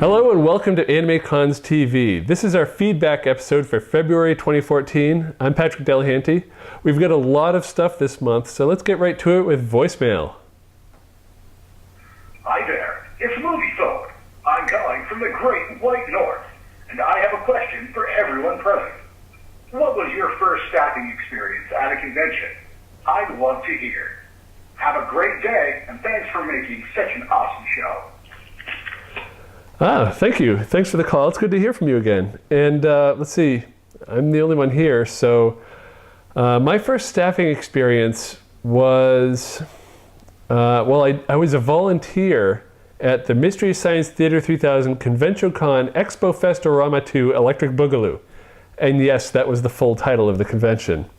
Hello and welcome to AnimeCons TV. This is our feedback episode for February 2014. I'm Patrick Delahanty. We've got a lot of stuff this month, so let's get right to it with voicemail. Hi there, it's Movie Folk. I'm calling from the Great White North, and I have a question for everyone present. What was your first staffing experience at a convention? I'd love to hear. Have a great day, and thanks for making such an awesome show. Thank you. Thanks for the call. It's good to hear from you again. And let's see, I'm the only one here. So my first staffing experience was, I was a volunteer at the Mystery Science Theater 3000 ConventionCon Expo Festorama 2 Electric Boogaloo. And yes, that was the full title of the convention.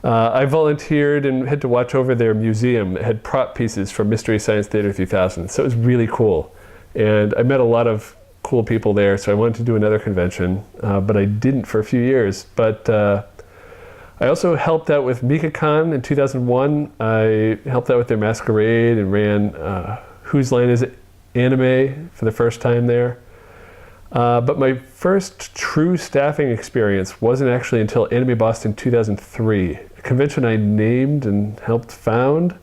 I volunteered and had to watch over their museum. It had prop pieces from Mystery Science Theater 3000. So it was really cool. And I met a lot of cool people there, so I wanted to do another convention, but I didn't for a few years. But I also helped out with MikaCon in 2001. I helped out with their masquerade and ran Whose Line Is It Anime for the first time there. But my first true staffing experience wasn't actually until Anime Boston 2003, a convention I named and helped found.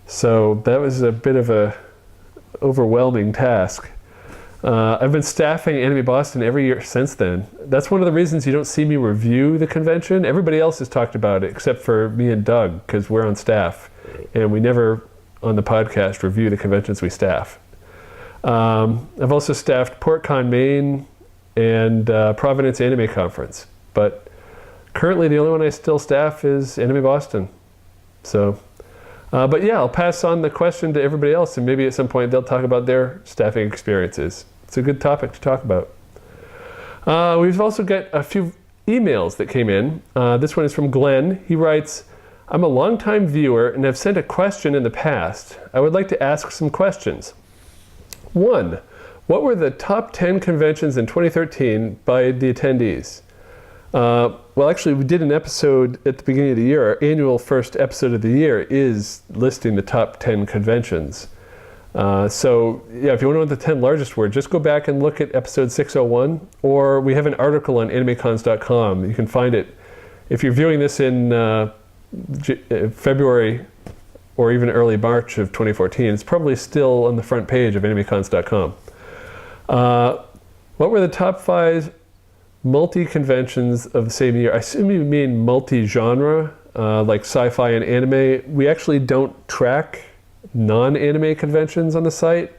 So that was a bit of a overwhelming task. I've been staffing Anime Boston every year since then. That's one of the reasons you don't see me review the convention. Everybody else has talked about it except for me and Doug, because we're on staff and we never on the podcast review the conventions we staff. I've also staffed PortCon Maine and Providence Anime Conference, but currently the only one I still staff is Anime Boston. So but yeah, I'll pass on the question to everybody else, and maybe at some point they'll talk about their staffing experiences. It's a good topic to talk about. We've also got a few emails that came in. This one is from Glenn. He writes, I'm a longtime viewer and have sent a question in the past. I would like to ask some questions. 1. What were the top 10 conventions in 2013 by the attendees? Well, actually, we did an episode at the beginning of the year. Our annual first episode of the year is listing the top 10 conventions. So, yeah, if you want to know what the 10 largest were, just go back and look at episode 601, or we have an article on AnimeCons.com. You can find it. If you're viewing this in February or even early March of 2014, it's probably still on the front page of AnimeCons.com. What were the top 5 multi-conventions of the same year? I assume you mean multi-genre, like sci-fi and anime. We actually don't track non-anime conventions on the site,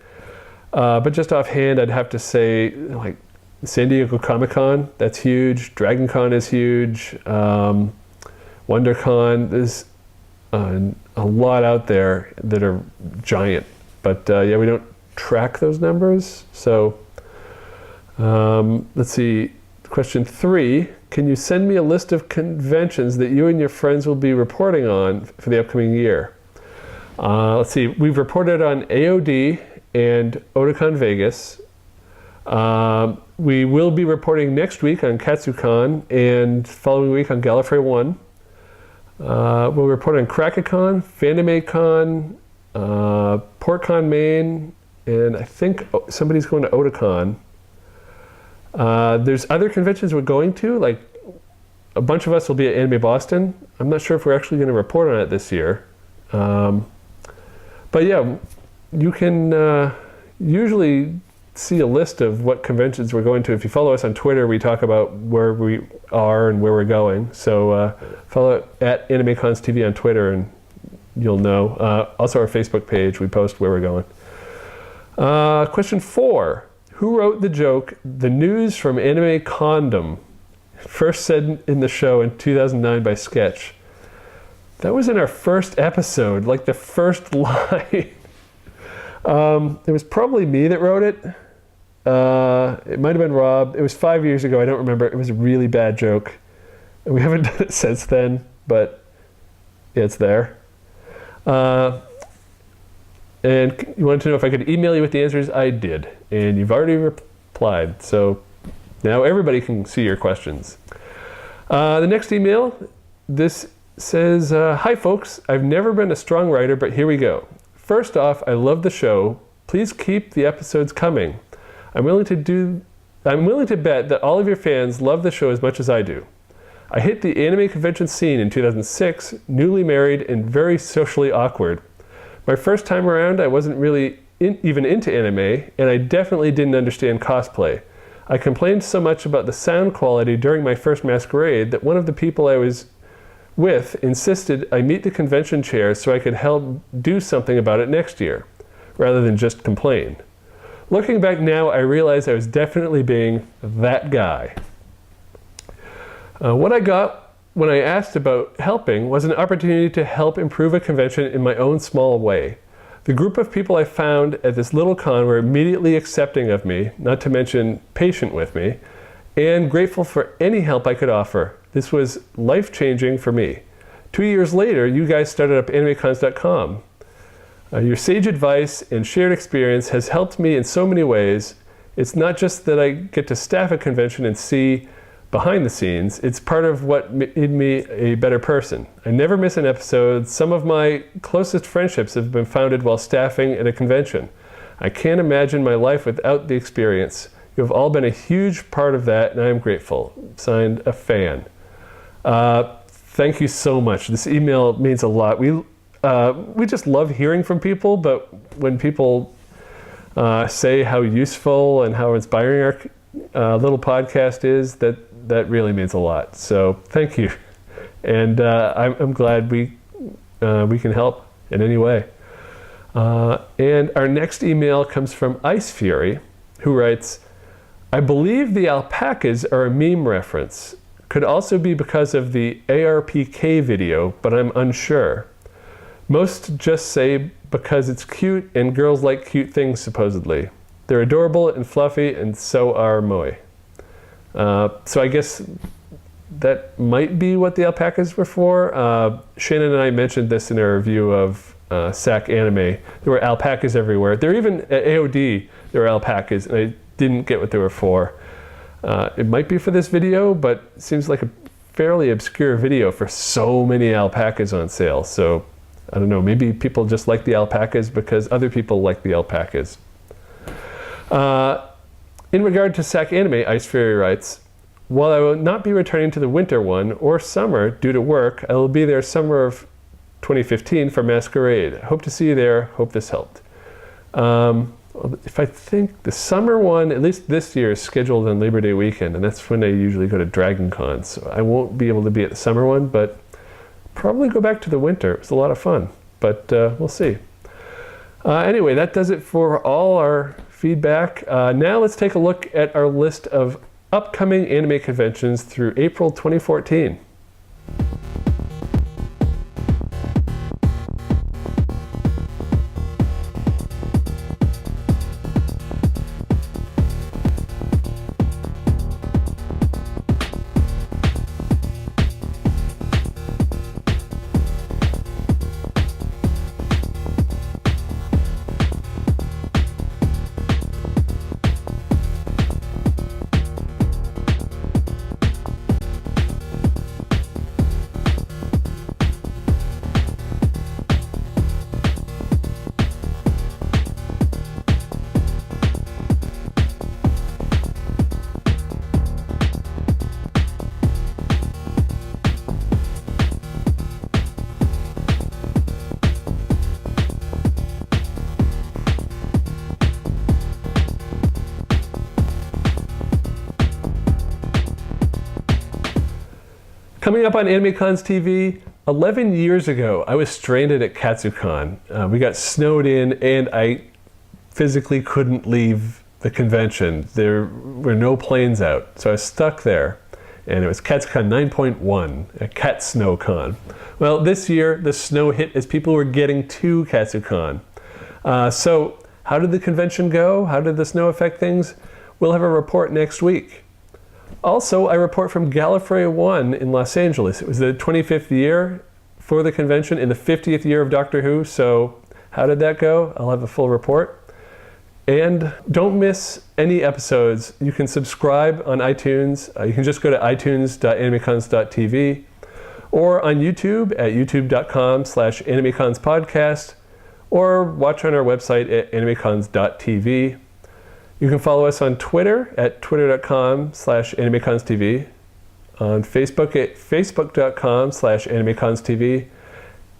but just offhand I'd have to say like San Diego Comic-Con, that's huge. Dragon Con is huge. WonderCon, there's a lot out there that are giant, but yeah, we don't track those numbers. So let's see. Question 3, can you send me a list of conventions that you and your friends will be reporting on for the upcoming year? Let's see, we've reported on AOD and Otakon Vegas. We will be reporting next week on KatsuCon and following week on Gallifrey 1. We'll report on Krakacon, FanimeCon, PortCon Maine, and I think somebody's going to Otakon. There's other conventions we're going to, like a bunch of us will be at Anime Boston. I'm not sure if we're actually going to report on it this year. But yeah, you can usually see a list of what conventions we're going to. If you follow us on Twitter, we talk about where we are and where we're going. So follow at AnimeCons TV on Twitter and you'll know. Also our Facebook page, we post where we're going. Question 4. Who wrote the joke, "The news from Anime Condom"? First said in the show in 2009 by Sketch. That was in our first episode, like the first line. It was probably me that wrote it. It might have been Rob. It was 5 years ago, I don't remember. It was a really bad joke. And we haven't done it since then, but yeah, it's there. And you wanted to know if I could email you with the answers? I did. And you've already replied. So now everybody can see your questions. The next email, this says, hi folks, I've never been a strong writer, but here we go. First off, I love the show. Please keep the episodes coming. I'm willing to bet that all of your fans love the show as much as I do. I hit the anime convention scene in 2006, newly married and very socially awkward. My first time around, I wasn't really even into anime, and I definitely didn't understand cosplay. I complained so much about the sound quality during my first masquerade that one of the people I was with insisted I meet the convention chair so I could help do something about it next year, rather than just complain. Looking back now, I realize I was definitely being that guy. What I got when I asked about helping was an opportunity to help improve a convention in my own small way. The group of people I found at this little con were immediately accepting of me, not to mention patient with me, and grateful for any help I could offer. This was life-changing for me. 2 years later, you guys started up AnimeCons.com. Your sage advice and shared experience has helped me in so many ways. It's not just that I get to staff a convention and see behind the scenes, it's part of what made me a better person. I never miss an episode. Some of my closest friendships have been founded while staffing at a convention. I can't imagine my life without the experience. You have all been a huge part of that, and I am grateful. Signed, a fan. Thank you so much. This email means a lot. We just love hearing from people, but when people say how useful and how inspiring our little podcast is, that really means a lot. So thank you, and I'm glad we can help in any way. And our next email comes from Ice Fury, who writes, I believe the alpacas are a meme reference. Could also be because of the ARPK video, but I'm unsure. Most just say because it's cute and girls like cute things, supposedly. They're adorable and fluffy, and so are moe. So I guess that might be what the alpacas were for. Shannon and I mentioned this in our review of SAC Anime. There were alpacas everywhere. There even at AOD, there were alpacas, and I didn't get what they were for. It might be for this video, but it seems like a fairly obscure video for so many alpacas on sale. So I don't know, maybe people just like the alpacas because other people like the alpacas. In regard to SAC Anime, Ice Fury writes, while I will not be returning to the winter one or summer due to work, I will be there summer of 2015 for Masquerade. Hope to see you there. Hope this helped. If I think the summer one, at least this year, is scheduled on Labor Day weekend, and that's when I usually go to Dragon Con. So I won't be able to be at the summer one, but probably go back to the winter. It was a lot of fun, but we'll see. Anyway, that does it for all our feedback. Now let's take a look at our list of upcoming anime conventions through April 2014. Coming up on AnimeCons TV, 11 years ago, I was stranded at Katsucon. We got snowed in, and I physically couldn't leave the convention. There were no planes out, so I was stuck there. And it was Katsucon 9.1, a Cat SnowCon. Well, this year, the snow hit as people were getting to Katsucon. So how did the convention go? How did the snow affect things? We'll have a report next week. Also, I report from Gallifrey 1 in Los Angeles. It was the 25th year for the convention and the 50th year of Doctor Who, so how did that go? I'll have a full report. And don't miss any episodes. You can subscribe on iTunes. You can just go to itunes.animecons.tv or on YouTube at youtube.com/animeconspodcast or watch on our website at animecons.tv. You can follow us on Twitter at twitter.com/AnimeConsTV, on Facebook at facebook.com/AnimeConsTV,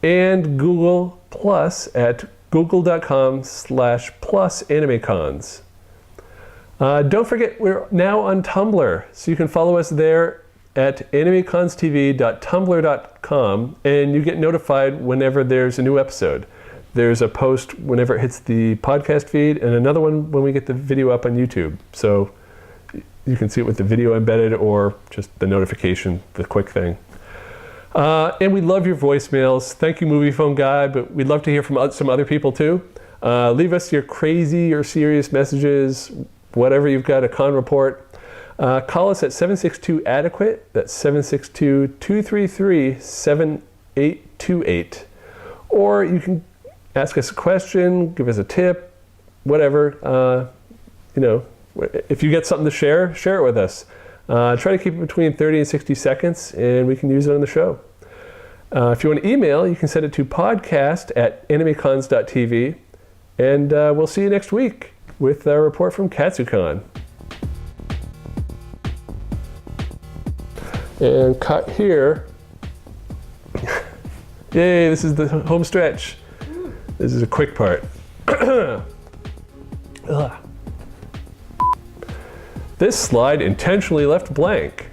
and Google Plus at google.com/+AnimeCons. Don't forget, we're now on Tumblr, so you can follow us there at animeconstv.tumblr.com, and you get notified whenever there's a new episode. There's a post whenever it hits the podcast feed, and another one when we get the video up on YouTube. So you can see it with the video embedded or just the notification, the quick thing. And we love your voicemails. Thank you, Movie Phone Guy, but we'd love to hear from some other people too. Leave us your crazy or serious messages, whatever you've got, a con report. Call us at 762-ADEQUATE. That's 762-233-7828. Or you can ask us a question, give us a tip, whatever. If you get something to share it with us. Try to keep it between 30 and 60 seconds, and we can use it on the show. If you want to email, you can send it to podcast@animecons.tv, and we'll see you next week with a report from KatsuCon. And cut here. Yay, this is the home stretch. This is a quick part. This slide intentionally left blank.